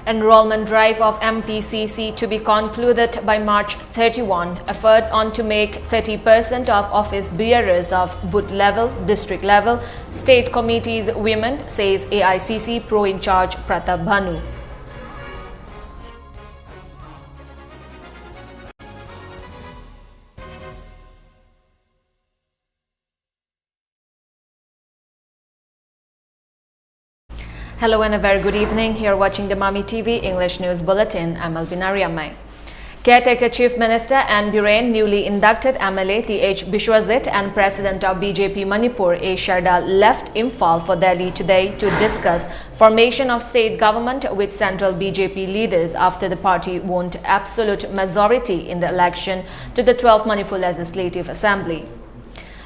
Enrollment drive of MPCC to be concluded by March 31. Effort on to make 30% of office bearers of booth level, district level, state committees women, says AICC Pro in charge Pratap Bhanu. Hello and a very good evening. You're watching the MAMI TV English News Bulletin. I'm ALBINA RIAMEI. Caretaker Chief Minister and Biren, newly inducted MLA T.H. Biswajit and President of BJP Manipur A. Shardal left Imphal for Delhi today to discuss formation of state government with central BJP leaders after the party won absolute majority in the election to the 12th Manipur Legislative Assembly.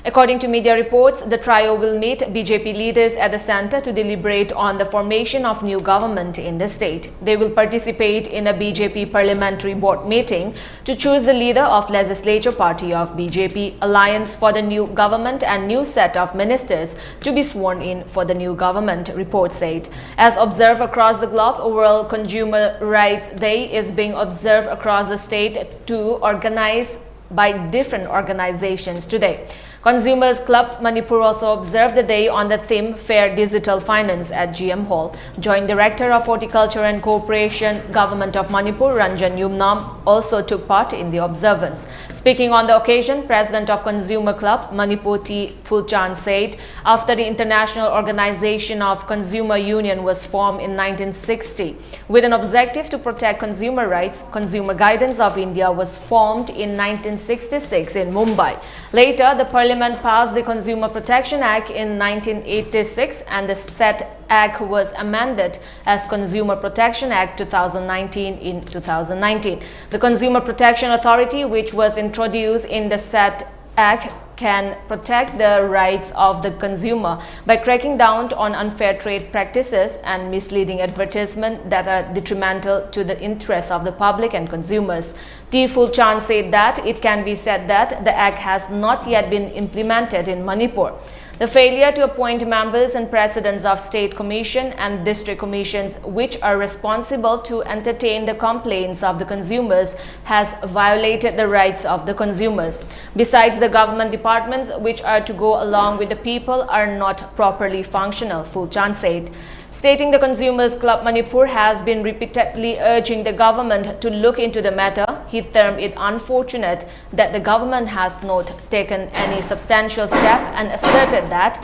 According to media reports, the trio will meet BJP leaders at the centre to deliberate on the formation of new government in the state. They will participate in a BJP parliamentary board meeting to choose the leader of legislature party of BJP Alliance for the new government and new set of ministers to be sworn in for the new government, reports said. As observed across the globe, World Consumer Rights Day is being observed across the state too, organized by different organizations today. Consumers Club Manipur also observed the day on the theme Fair Digital Finance at GM Hall. Joint Director of Horticulture and Cooperation, Government of Manipur, Ranjan Yumnam, also took part in the observance. Speaking on the occasion, President of Consumer Club Manipur T. Phulchan said, after the International Organization of Consumer Union was formed in 1960, with an objective to protect consumer rights, Consumer Guidance of India was formed in 1966 in Mumbai. Later, the Parliament passed the Consumer Protection Act in 1986 and the said Act was amended as Consumer Protection Act 2019 in 2019. The Consumer Protection Authority, which was introduced in the said Act, can protect the rights of the consumer by cracking down on unfair trade practices and misleading advertisements that are detrimental to the interests of the public and consumers. T. Phulchan said that it can be said that the Act has not yet been implemented in Manipur. The failure to appoint members and presidents of state commission and district commissions which are responsible to entertain the complaints of the consumers has violated the rights of the consumers. Besides, the government departments which are to go along with the people are not properly functional, Phulchan said. Stating the Consumers Club Manipur has been repeatedly urging the government to look into the matter, he termed it unfortunate that the government has not taken any substantial step and asserted that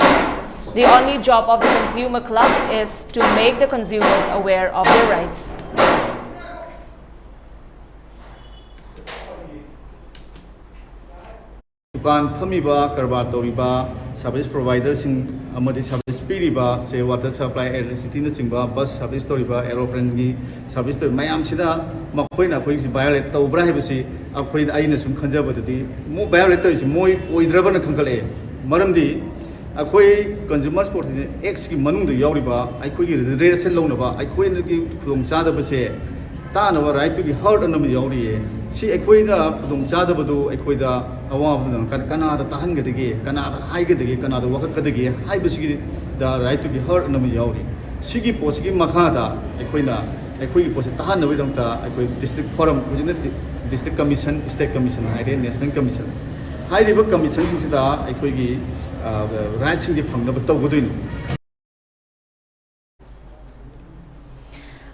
the only job of the Consumer Club is to make the consumers aware of their rights. Service providers service piriba say water supply electricity na chingba bus service toriba aeroplane gi service to mayam sida makoina khoi si violate tawbra hebasi akhoi aina sum khanjabadadi mo violate is moi oidraba na khangale maramdi akhoi consumer sport x gi manung du yauriba akhoi gi redressal lawnaba akhoi gi khulong chada base tanaba right to be heard anam yauri si akhoi da khulong chada badu akhoi da Canada Tahangadigi, Canada Haigadigi, Canada Wakadigi, Haibasi, the right to be heard on the Yauri. Sigi Posigi Makada, Equina, Equi Positana with the district forum, district commission, state commission, national commission. High level commission since the Equigi rights in the Pangabutogudin.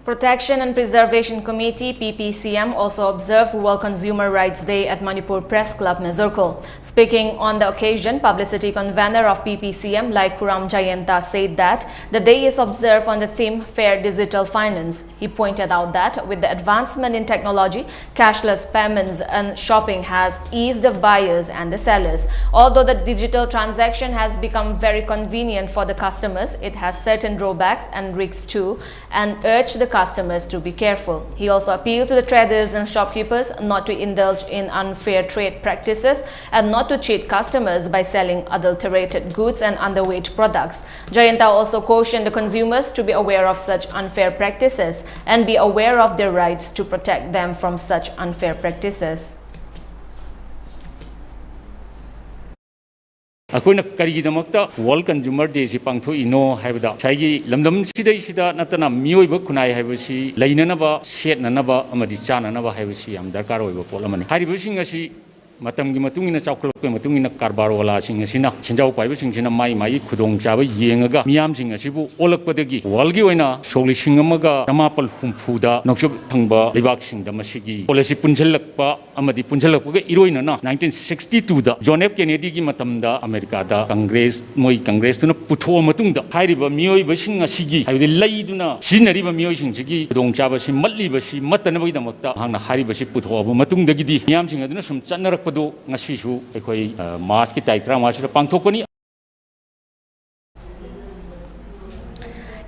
Protection and Preservation Committee PPCM also observed World Consumer Rights Day at Manipur Press Club, Mezorkul. Speaking on the occasion, publicity convener of PPCM Laikuram Jayanta said that the day is observed on the theme Fair Digital Finance. He pointed out that with the advancement in technology, cashless payments and shopping has eased the buyers and the sellers. Although the digital transaction has become very convenient for the customers, it has certain drawbacks and risks too, and urged the customers to be careful. He also appealed to the traders and shopkeepers not to indulge in unfair trade practices and not to cheat customers by selling adulterated goods and underweight products. Jayanta also cautioned the consumers to be aware of such unfair practices and be aware of their rights to protect them from such unfair practices. ꯑꯩꯈꯣꯏꯅ ꯀꯔꯤꯒꯤꯗꯃꯛꯇ world consumer ꯗꯦꯁꯤ ꯄꯥꯡꯊꯣꯛꯏꯅꯣ ꯍꯥꯏꯕꯗ ꯉꯁꯥꯏꯒꯤ ꯂꯝꯗꯝ ꯁꯤꯗꯩꯁꯤꯗ ꯅꯠꯇꯅ ꯃꯤꯑꯣꯏꯕ ꯈꯨꯟꯅꯥꯏ ꯍꯥꯏꯕꯁꯤ ꯂꯩꯅꯅꯕ ꯁꯦꯠꯅꯅꯕ ꯑꯃꯗꯤ ꯆꯥꯅꯅꯕ ꯍꯥꯏꯕꯁꯤ ꯌꯥꯝ ꯗꯔꯀꯥꯔ ꯑꯣꯏꯕ ꯄꯣꯠ ꯑꯃꯅꯤ ꯍꯥꯏꯔꯤꯕꯁꯤꯡ ꯑꯁꯤ ꯃꯇꯝꯒꯤ ꯃꯇꯨꯡ ꯏꯟꯅ ꯆꯥꯎꯈꯠꯂꯛꯄꯒꯤ ꯃꯇꯨꯡ ꯏꯟꯅ ꯀꯔꯕꯥꯔ ꯋꯥꯂꯥꯁꯤꯡ ꯑꯁꯤꯅ ꯁꯦꯟꯖꯥꯎ ꯄꯥꯏꯕꯁꯤꯡꯁꯤꯅ ꯃꯥꯒꯤ ꯈꯨꯗꯣꯡꯆꯥꯕ ꯌꯦꯡꯉꯒ ꯃꯤꯌꯥꯝꯁꯤꯡ ꯑꯁꯤꯕꯨ ꯑꯣꯜꯂꯛꯄꯗꯒꯤ ꯋꯥꯔꯜꯒꯤ ꯑꯣꯏꯅ ꯁꯣꯛ 1970ꯗ ꯅꯣꯡꯆꯨꯞ ꯊꯪꯕ ꯂꯩꯕꯥꯛꯁꯤꯡꯗ ꯃꯁꯤꯒꯤ ꯄꯣꯂꯤꯁꯤ ꯄꯨꯟꯁꯤꯜꯂꯛꯄ ꯑꯃꯗꯤ ꯄꯨꯟꯁꯤꯜꯂꯛꯄꯒ ꯏꯔꯣꯏꯅꯅ 1962ꯗ ꯖꯣꯟ ꯑꯦꯐ ꯀꯦꯅꯦꯗꯤꯒꯤ ꯃꯇꯝꯗ ꯑꯃꯦꯔꯤꯀꯥꯗ ꯀꯪꯒ꯭ꯔꯦꯁꯇꯨꯅ ꯄꯨꯊꯣꯛꯑ ꯃꯇꯨꯡꯗ ꯍꯥꯏꯔꯤꯕ ꯃꯤꯑꯣꯏꯕꯁꯤꯡ ꯑꯁꯤꯒꯤ ꯍꯥꯏꯕꯗꯤ ꯂꯩꯗꯨꯅ ꯁꯤꯖꯤꯟꯅꯔꯤꯕ ꯃꯤꯑꯣꯏꯁꯤꯡꯁꯤꯒꯤ ꯈꯨꯗꯣꯡꯆꯥꯕꯁꯤ ꯃꯠꯂꯤꯕꯁꯤ ꯃꯠꯇꯅꯕꯒꯤꯗꯃꯛꯇ ꯃꯍꯥꯛꯅ ꯍꯥꯏꯔꯤꯕꯁꯤ ꯄꯨꯊꯣꯛꯑꯕ ꯃꯇꯨꯡꯗꯒꯤꯗꯤ ꯃꯤꯌꯥꯝꯁꯤꯡ ꯑꯗꯨꯅ ꯁꯨꯝ ꯆꯠꯅꯔꯛꯄꯗꯨ ꯉꯁꯤꯁꯨ ꯑꯩꯈꯣꯏ ꯃꯥꯔꯆꯀꯤ ꯇꯥꯔꯤꯛ 35ꯁꯤꯗ ꯄꯥꯡꯊꯣꯛꯄꯅꯤ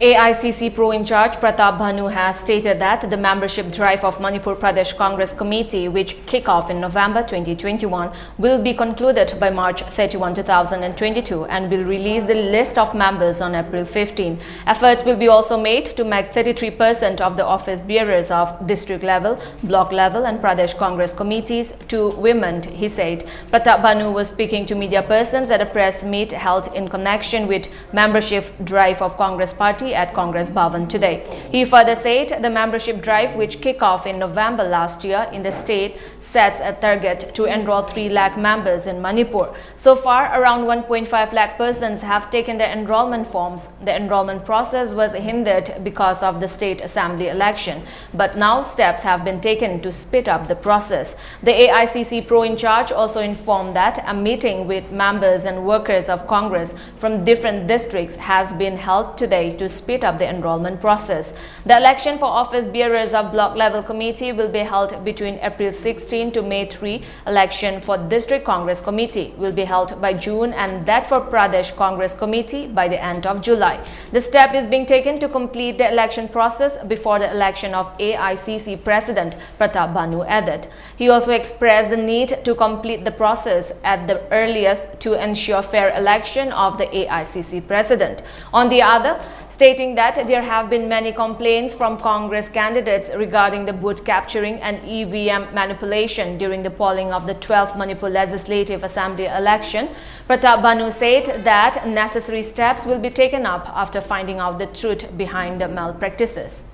AICC Pro in charge Pratap Bhanu has stated that the membership drive of Manipur Pradesh Congress Committee, which kick off in November 2021, will be concluded by March 31, 2022 and will release the list of members on April 15. Efforts will be also made to make 33% of the office bearers of district level, block level and Pradesh Congress committees to women, he said. Pratap Bhanu was speaking to media persons at a press meet held in connection with membership drive of Congress Party at Congress Bhavan today. He further said the membership drive, which kicked off in November last year in the state, sets a target to enroll 3 lakh members in Manipur. So far, around 1.5 lakh persons have taken the enrollment forms. The enrollment process was hindered because of the state assembly election, but now steps have been taken to speed up the process. The AICC Pro in charge also informed that a meeting with members and workers of Congress from different districts has been held today to speed up the enrollment process. The election for office bearers of block level committee will be held between April 16 to May 3. Election for district Congress committee will be held by June and that for Pradesh Congress committee by the end of July. The step is being taken to complete the election process before the election of AICC President Pratap Bhanu added. He also expressed the need to complete the process at the earliest to ensure fair election of the AICC President. On the other, stating that there have been many complaints from Congress candidates regarding the booth capturing and EVM manipulation during the polling of the 12th Manipur Legislative Assembly election. Pratap Bhanu said that necessary steps will be taken up after finding out the truth behind the malpractices.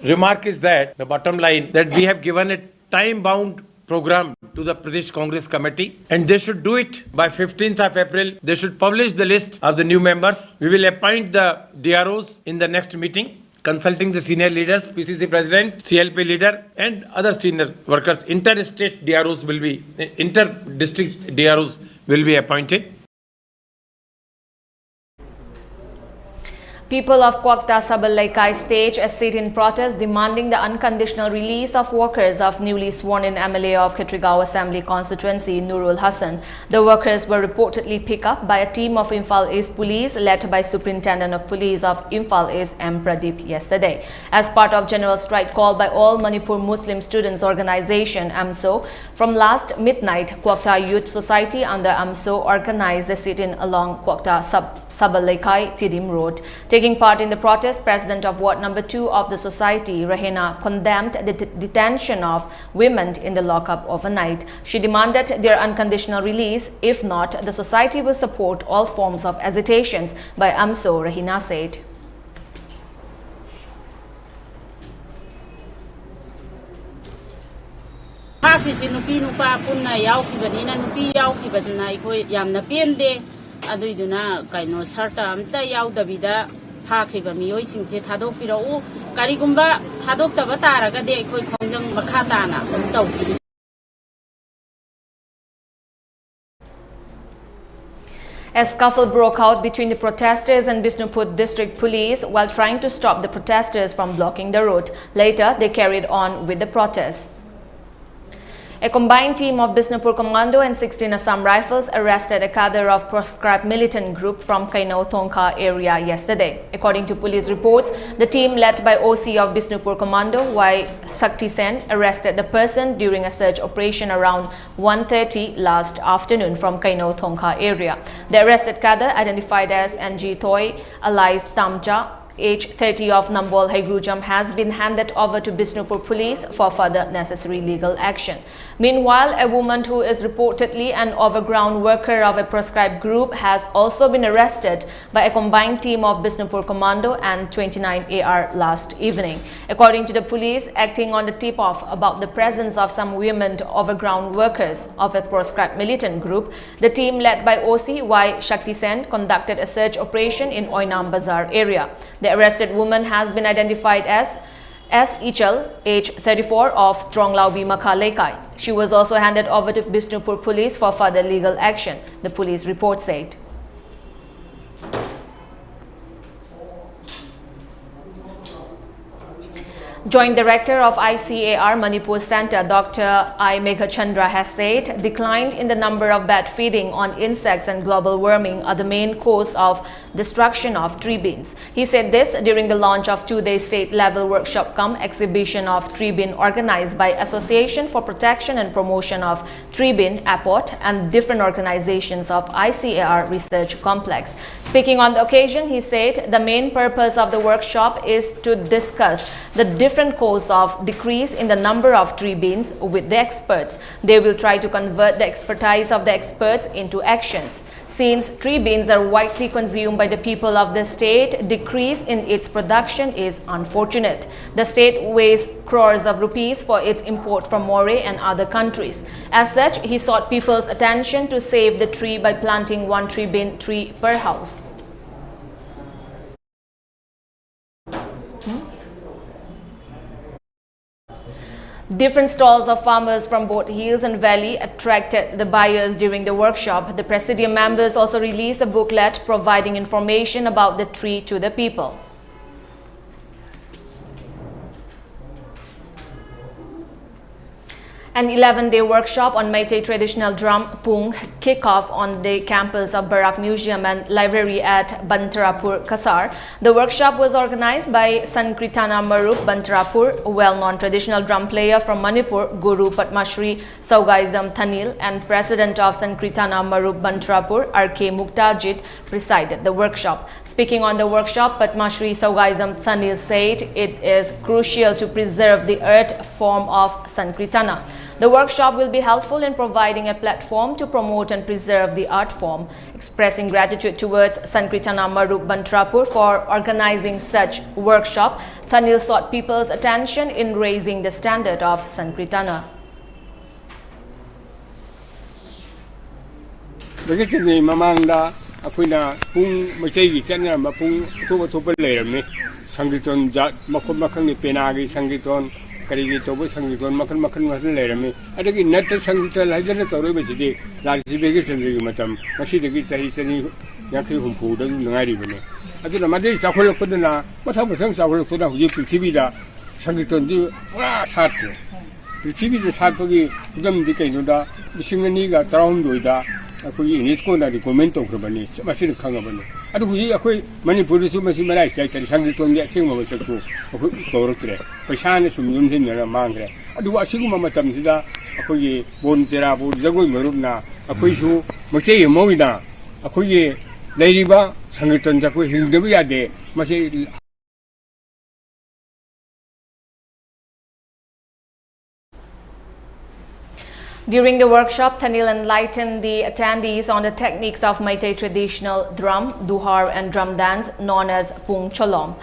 Remark is that the bottom line that we have given a time-bound program to the Pradesh Congress Committee and they should do it by 15th of April. They should publish the list of the new members. We will appoint the DROs in the next meeting, consulting the senior leaders, PCC President, CLP leader and other senior workers. Inter-state DROs will be, inter-district DROs will be appointed. People of Kohat Sabalaikai stage a sit-in protest demanding the unconditional release of workers of newly sworn-in MLA of Khetrigao Assembly constituency, Nurul Hassan. The workers were reportedly picked up by a team of Imphal East Police led by Superintendent of Police of Imphal East M. Pradeep yesterday. As part of general strike called by All Manipur Muslim Students Organization, AMSO, from last midnight, Kohat Youth Society under AMSO organized a sit-in along Kohat Sabalaikai Tidim Road. Taking part in the protest, President of Ward Number 2 of the society, Rahena, condemned the detention of women in the lockup overnight. She demanded their unconditional release. If not, the society will support all forms of agitations by AMSO, Rahena said. ꯊꯥꯈ꯭ꯔꯤꯕ ꯃꯤꯑꯣꯏꯁꯤꯡꯁꯦ ꯊꯥꯗꯣꯛꯄꯤꯔꯛꯎ ꯀꯔꯤꯒꯨꯝꯕ ꯊꯥꯗꯣꯛꯇꯕ ꯇꯥꯔꯒꯗꯤ ꯑꯩꯈꯣꯏ ꯈꯣꯡꯖꯪ ꯃꯈꯥ ꯇꯥꯅ ꯇꯧꯈꯤꯅꯤ. A scuffle broke out between the protesters and Bisnoop district police while trying to stop the protesters from blocking the road. Later, they carried on with the protests. A combined team of Bisnoop Commando and 16 Assam Rifles arrested a cadre of proscribed militant group from Kainau Thongkha area yesterday. According to police reports, the team led by OC of Bisnoop Commando, Y. Sakti Sen, arrested the person during a search operation around 1:30 last afternoon from Kainau Thongkha area. The arrested cadre, identified as NG Toy, alias Tamcha, age 30 of Nambol Haigrujam, has been handed over to Bisnoop police for further necessary legal action. Meanwhile, a woman who is reportedly an overground worker of a proscribed group has also been arrested by a combined team of Bisnoop Commando and 29 AR last evening. According to the police, acting on the tip-off about the presence of some women overground workers of a proscribed militant group, the team led by OC Y Shakti Sen conducted a search operation in Oinam Bazaar area. The arrested woman has been identified as S. Ichal, age 34, of Tronglaubi Makalekai. She was also handed over to Bisnupur police for further legal action, the police report said. Joint Director of ICAR Manipur Center, Dr. I. Meghachandra, has said decline in the number of bat feeding on insects and global warming are the main cause of destruction of tree bins. He said this during the launch of two-day state-level workshop cum exhibition of tree bin organized by Association for Protection and Promotion of Tree Bin, APOT, and different organizations of ICAR Research Complex. Speaking on the occasion, he said the main purpose of the workshop is to discuss the different cause of decrease in the number of tree bins with the experts. They will try to convert the expertise of the experts into actions. Since tree bins are widely consumed by the people of the state, decrease in its production is unfortunate. The state wastes crores of rupees for its import from Moray and other countries. As such, he sought people's attention to save the tree by planting one tree bin tree per house. Different stalls of farmers from both hills and valley attracted the buyers during the workshop. The Presidium members also released a booklet providing information about the tree to the people. An 11-day workshop on Meitei traditional drum pung kickoff on the campus of Barak Museum and Library at Bantarapur, Kasar. The workshop was organized by Sankritana Marup Bantarapur, a well-known traditional drum player from Manipur, Guru Padmashri Saugaizam Thanil, and President of Sankritana Marup Bantarapur, R.K. Muktajit, presided the workshop. Speaking on the workshop, Padmashri Saugaizam Thanil said it is crucial to preserve the earth form of Sankritana. The workshop will be helpful in providing a platform to promote and preserve the art form. Expressing gratitude towards Sankritana Marup Bantarapur for organizing such workshop, Thanil sought people's attention in raising the standard of Sankritana. Mamangda, Aquina, Pung, Mategi, Chana, Pung, Tuba Laramni, Sangiton, Makomakani Penagi, Sangiton. Karigito Sangiton Makan Laramie. I think in Netta Sangital has done a Toribity, like the biggest and Rimatam, Mashi the Gita is any Yaki who put in the Iribane. I don't know, Madi Sakula Pudana, what happens I will put up with Tibida, Sangiton do Satu. The Tibi is hard to give them the Kanuda, the Shingeniga, Traunduida, in its corner, the commento of Rabani, Masin Kangabani. I don't know, many Buddhism is in my life, like Sangiton, the same was a true. Pashan from Yunzin and Mangre. I do a single Matamzida, a Koye, Bon Terabu, Zago Maruna, a Koishu, Moshe Movina, a Koye, Ladyba, Sangiton Jaco, Hindavia de Masi. During the workshop, Thanil enlightened the attendees on the techniques of Meitei traditional drum, duhar and drum dance known as Pung Cholom.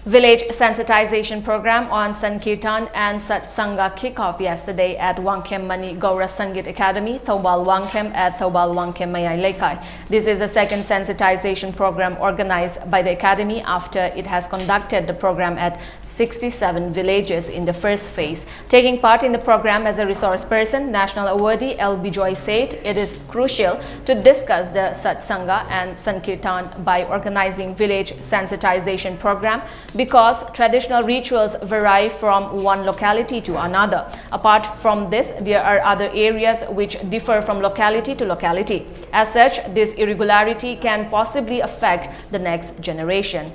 Village sensitization program on Sankirtan and Satsanga kickoff yesterday at Wangkem Mani Gaura Sangit Academy, Thobal Wangkem at Thobal Wangkem Mayai Lekai. This is the second sensitization program organized by the Academy after it has conducted the program at 67 villages in the first phase. Taking part in the program as a resource person, National Awardee L. Bijoy said it is crucial to discuss the Satsanga and Sankirtan by organizing village sensitization program because traditional rituals vary from one locality to another. Apart from this, there are other areas which differ from locality to locality. As such, this irregularity can possibly affect the next generation.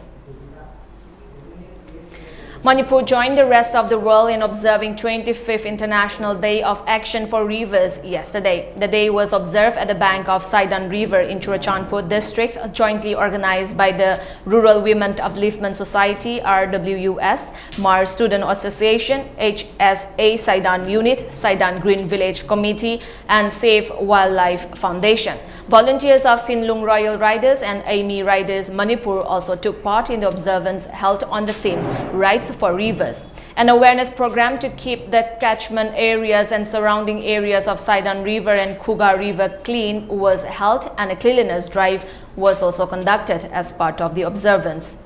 Manipur joined the rest of the world in observing 25th International Day of Action for Rivers yesterday. The day was observed at the bank of Saidan River in Churachandpur district, jointly organized by the Rural Women Upliftment Society (RWUS), Mar Student Association, HSA Saidan Unit, Saidan Green Village Committee, and Save Wildlife Foundation. Volunteers of Sinlung Royal Riders and AMI Riders Manipur also took part in the observance held on the theme Rights for Rivers. An awareness program to keep the catchment areas and surrounding areas of Saidan River and Kuga River clean was held, and a cleanliness drive was also conducted as part of the observance.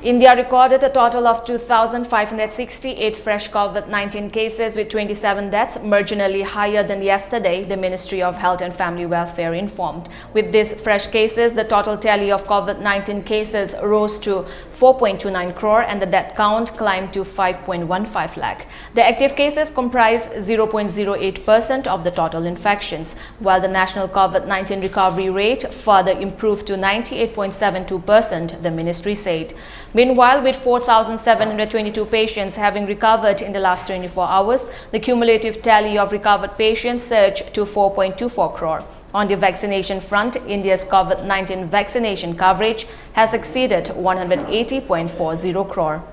India recorded a total of 2,568 fresh COVID-19 cases with 27 deaths, marginally higher than yesterday, the Ministry of Health and Family Welfare informed. With these fresh cases, the total tally of COVID-19 cases rose to 4.29 crore and the death count climbed to 5.15 lakh. The active cases comprise 0.08% of the total infections, while the national COVID-19 recovery rate further improved to 98.72%, the ministry said. Meanwhile, with 4,722 patients having recovered in the last 24 hours, the cumulative tally of recovered patients surged to 4.24 crore. On the vaccination front, India's COVID-19 vaccination coverage has exceeded 180.40 crore.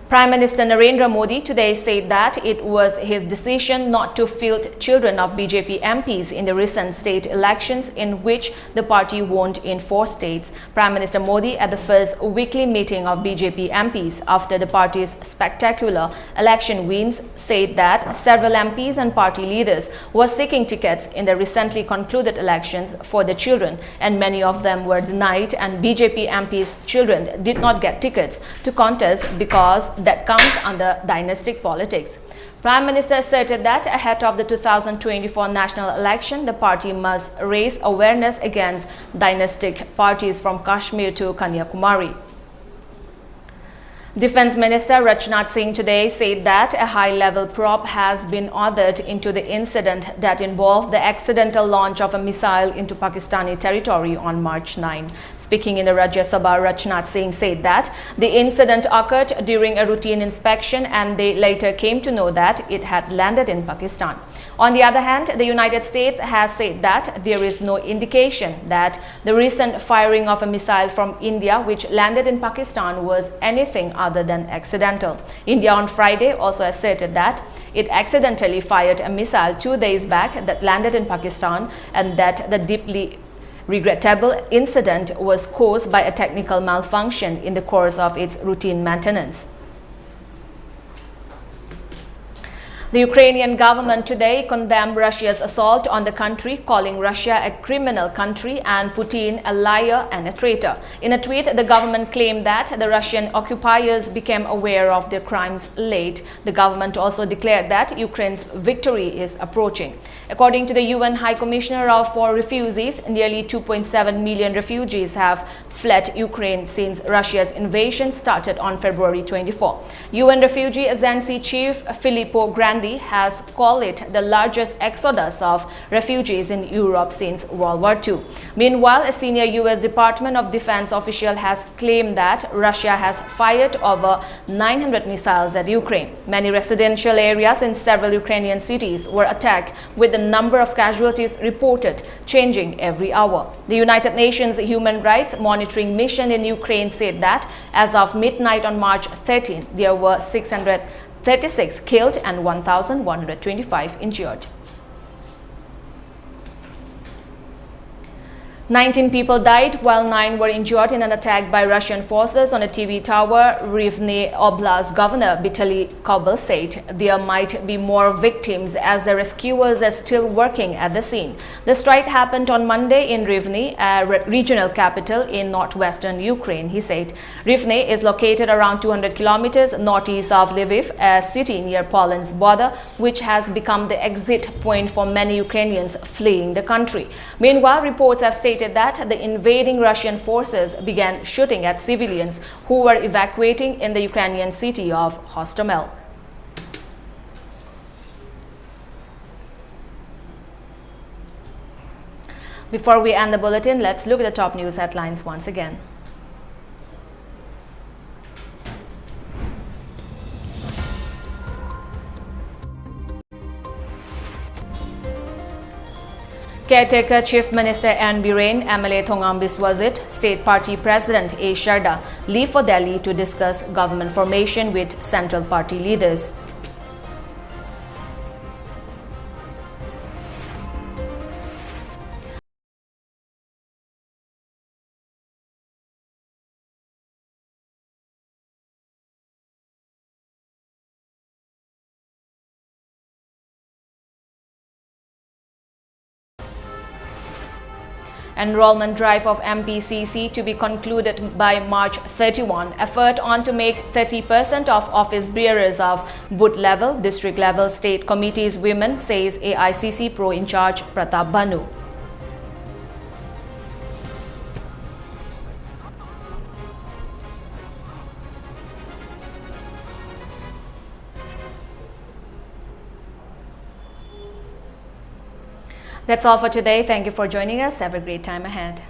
Prime Minister Narendra Modi today said that it was his decision not to field children of BJP MPs in the recent state elections in which the party won in 4 states. Prime Minister Modi at the first weekly meeting of BJP MPs after the party's spectacular election wins said that several MPs and party leaders were seeking tickets in the recently concluded elections for their children, and many of them were denied, and BJP MPs' children did not get tickets to contest because that comes under dynastic politics. Prime Minister asserted that ahead of the 2024 national election, the party must raise awareness against dynastic parties from Kashmir to Kanyakumari. Defense Minister Rajnath Singh today said that a high-level probe has been ordered into the incident that involved the accidental launch of a missile into Pakistani territory on March 9. Speaking in the Rajya Sabha, Rajnath Singh said that the incident occurred during a routine inspection and they later came to know that it had landed in Pakistan. On the other hand, the United States has said that there is no indication that the recent firing of a missile from India which landed in Pakistan was anything other than accidental. India on Friday also asserted that it accidentally fired a missile 2 days back that landed in Pakistan and that the deeply regrettable incident was caused by a technical malfunction in the course of its routine maintenance. The Ukrainian government today condemned Russia's assault on the country, calling Russia a criminal country and Putin a liar and a traitor. In a tweet, the government claimed that the Russian occupiers became aware of their crimes late. The government also declared that Ukraine's victory is approaching. According to the UN High Commissioner for Refugees, nearly 2.7 million refugees have fled Ukraine since Russia's invasion started on February 24. UN Refugee Agency Chief Filippo Grandi has called it the largest exodus of refugees in Europe since World War II. Meanwhile, a senior US Department of Defense official has claimed that Russia has fired over 900 missiles at Ukraine. Many residential areas in several Ukrainian cities were attacked, with the number of casualties reported changing every hour. The United Nations Human Rights Monitoring Mission in Ukraine said that as of midnight on March 13, there were 636 killed and 1,125 injured. 19 people died while 9 were injured in an attack by Russian forces on a TV tower, Rivne Oblast Governor Vitaly Kobel said. There might be more victims as the rescuers are still working at the scene. The strike happened on Monday in Rivne, a regional capital in northwestern Ukraine, he said. Rivne is located around 200 kilometers northeast of Lviv, a city near Poland's border, which has become the exit point for many Ukrainians fleeing the country. Meanwhile, reports have stated that the invading Russian forces began shooting at civilians who were evacuating in the Ukrainian city of Hostomel. Before we end the bulletin, let's look at the top news headlines once again. Caretaker Chief Minister N. Biren, MLA Thongam Biswazit, State Party President A. Sharda leave for Delhi to discuss government formation with central party leaders. Enrollment drive of MPCC to be concluded by March 31. Effort on to make 30% of office bearers of booth level, district level, state committees women, says AICC Pro in charge Pratap Bhanu. That's all for today. Thank you for joining us. Have a great time ahead.